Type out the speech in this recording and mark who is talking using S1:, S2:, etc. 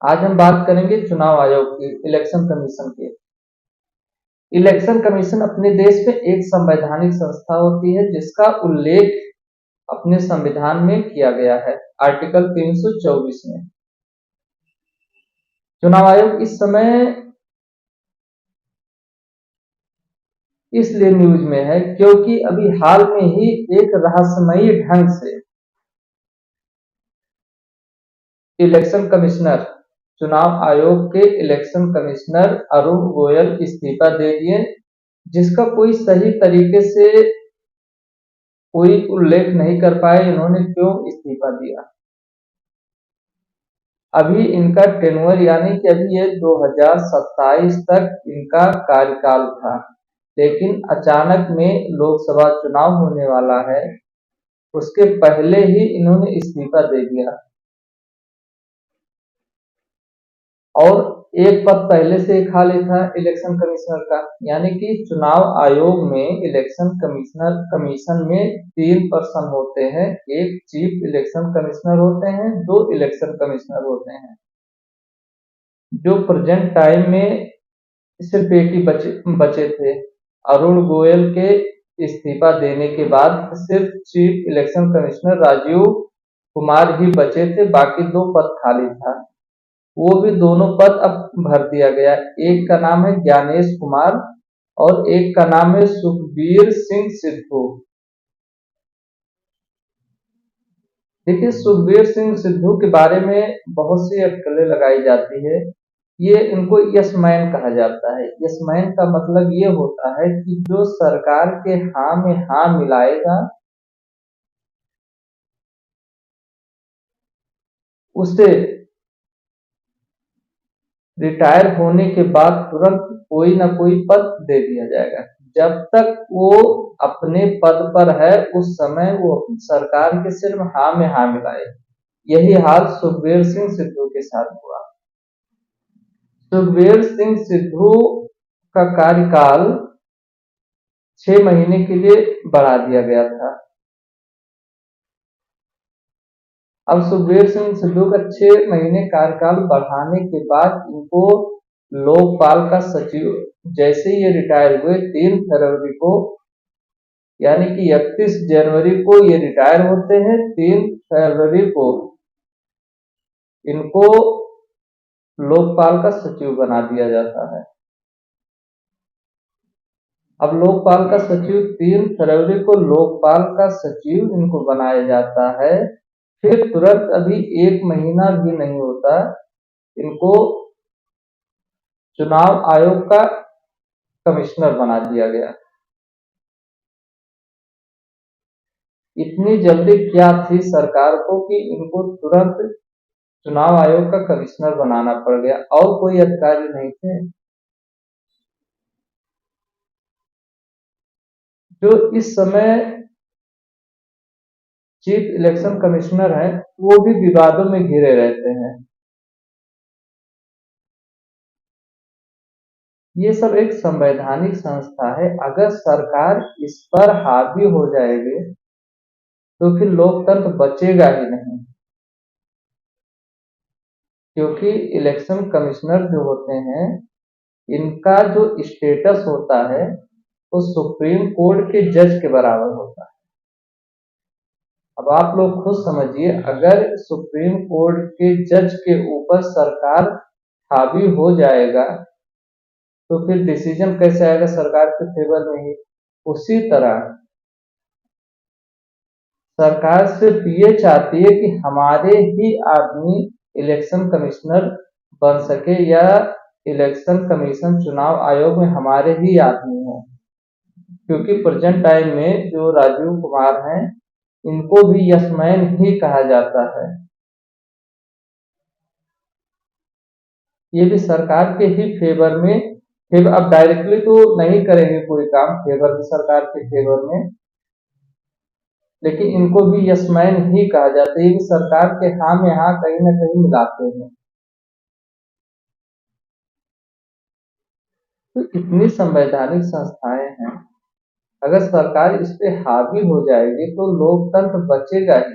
S1: आज हम बात करेंगे चुनाव आयोग की, इलेक्शन कमीशन की। इलेक्शन कमीशन अपने देश में एक संवैधानिक संस्था होती है जिसका उल्लेख अपने संविधान में किया गया है, आर्टिकल 324 में। चुनाव आयोग इस समय इसलिए न्यूज में है क्योंकि अभी हाल में ही एक रहस्यमयी ढंग से इलेक्शन कमिश्नर, चुनाव आयोग के इलेक्शन कमिश्नर अरुण गोयल इस्तीफा दे दिए, जिसका कोई सही तरीके से कोई उल्लेख नहीं कर पाए इन्होंने क्यों इस्तीफा दिया। अभी इनका टेन्योर यानी कि अभी ये 2027 तक इनका कार्यकाल था, लेकिन अचानक में लोकसभा चुनाव होने वाला है, उसके पहले ही इन्होंने इस्तीफा दे दिया। और एक पद पहले से ही खाली था इलेक्शन कमिश्नर का, यानी कि चुनाव आयोग में इलेक्शन कमीशन में 3 पर्सन होते हैं। एक चीफ इलेक्शन कमिश्नर होते हैं, 2 इलेक्शन कमिश्नर होते हैं। जो प्रेजेंट टाइम में सिर्फ एक ही बचे थे। अरुण गोयल के इस्तीफा देने के बाद सिर्फ chief election commissioner Rajiv Kumar ही बचे थे, बाकी 2 पद खाली था। वो भी दोनों पद अब भर दिया गया। एक का नाम है ज्ञानेश कुमार और एक का नाम है सुखबीर सिंह सिद्धू। देखिए, सुखबीर सिंह सिद्धू के बारे में बहुत सी अटकलें लगाई जाती है। ये इनको यस मैन कहा जाता है। यस मैन का मतलब ये होता है कि जो सरकार के हाँ में हाँ मिलाएगा, उसे रिटायर होने के बाद तुरंत कोई ना कोई पद दे दिया जाएगा। जब तक वो अपने पद पर है उस समय वो सरकार के सिर्फ हाँ में हाँ मिलाए। यही हाल सुखबीर सिंह सिद्धू के साथ हुआ। सुखबीर सिंह सिद्धू का कार्यकाल 6 महीने के लिए बढ़ा दिया गया था। अब सुखबीर सिंह सिद्धू का 6 महीने कार्यकाल बढ़ाने के बाद इनको लोकपाल का सचिव, जैसे ही ये रिटायर हुए 3 फरवरी को, यानी कि 31 जनवरी को ये रिटायर होते हैं, 3 फरवरी को इनको लोकपाल का सचिव बना दिया जाता है। अब लोकपाल का सचिव 3 फरवरी को लोकपाल का सचिव इनको बनाया जाता है। फिर तुरंत अभी 1 महीना भी नहीं होता, इनको चुनाव आयोग का कमिश्नर बना दिया गया। इतनी जल्दी क्या थी सरकार को कि इनको तुरंत चुनाव आयोग का कमिश्नर बनाना पड़ गया, और कोई अधिकारी नहीं थे। जो इस समय चीफ इलेक्शन कमिश्नर है वो भी विवादों में घिरे रहते हैं। ये सब एक संवैधानिक संस्था है, अगर सरकार इस पर हावी हो जाएगी तो फिर लोकतंत्र बचेगा ही नहीं। क्योंकि इलेक्शन कमिश्नर जो होते हैं, इनका जो स्टेटस होता है वो सुप्रीम कोर्ट के जज के बराबर होता है। अब आप लोग खुद समझिए, अगर सुप्रीम कोर्ट के जज के ऊपर सरकार हावी हो जाएगा तो फिर डिसीजन कैसे आएगा सरकार के फेवर में ही। उसी तरह सरकार सिर्फ ये चाहती है कि हमारे ही आदमी इलेक्शन कमिश्नर बन सके, या इलेक्शन कमीशन चुनाव आयोग में हमारे ही आदमी हो। क्योंकि प्रेजेंट टाइम में जो राजीव कुमार हैं, इनको भी यस मैन ही कहा जाता है। ये भी सरकार के ही फेवर में, फिर अब डायरेक्टली तो नहीं करेंगे कोई काम फेवर में, सरकार के फेवर में, लेकिन इनको भी यस मैन ही कहा जाता है। ये भी सरकार के हाँ में हाँ कहीं ना कहीं मिलाते हैं। तो इतनी संवैधानिक संस्थाएं हैं, अगर सरकार इस पे हावी हो जाएगी तो लोकतंत्र बचेगा ही।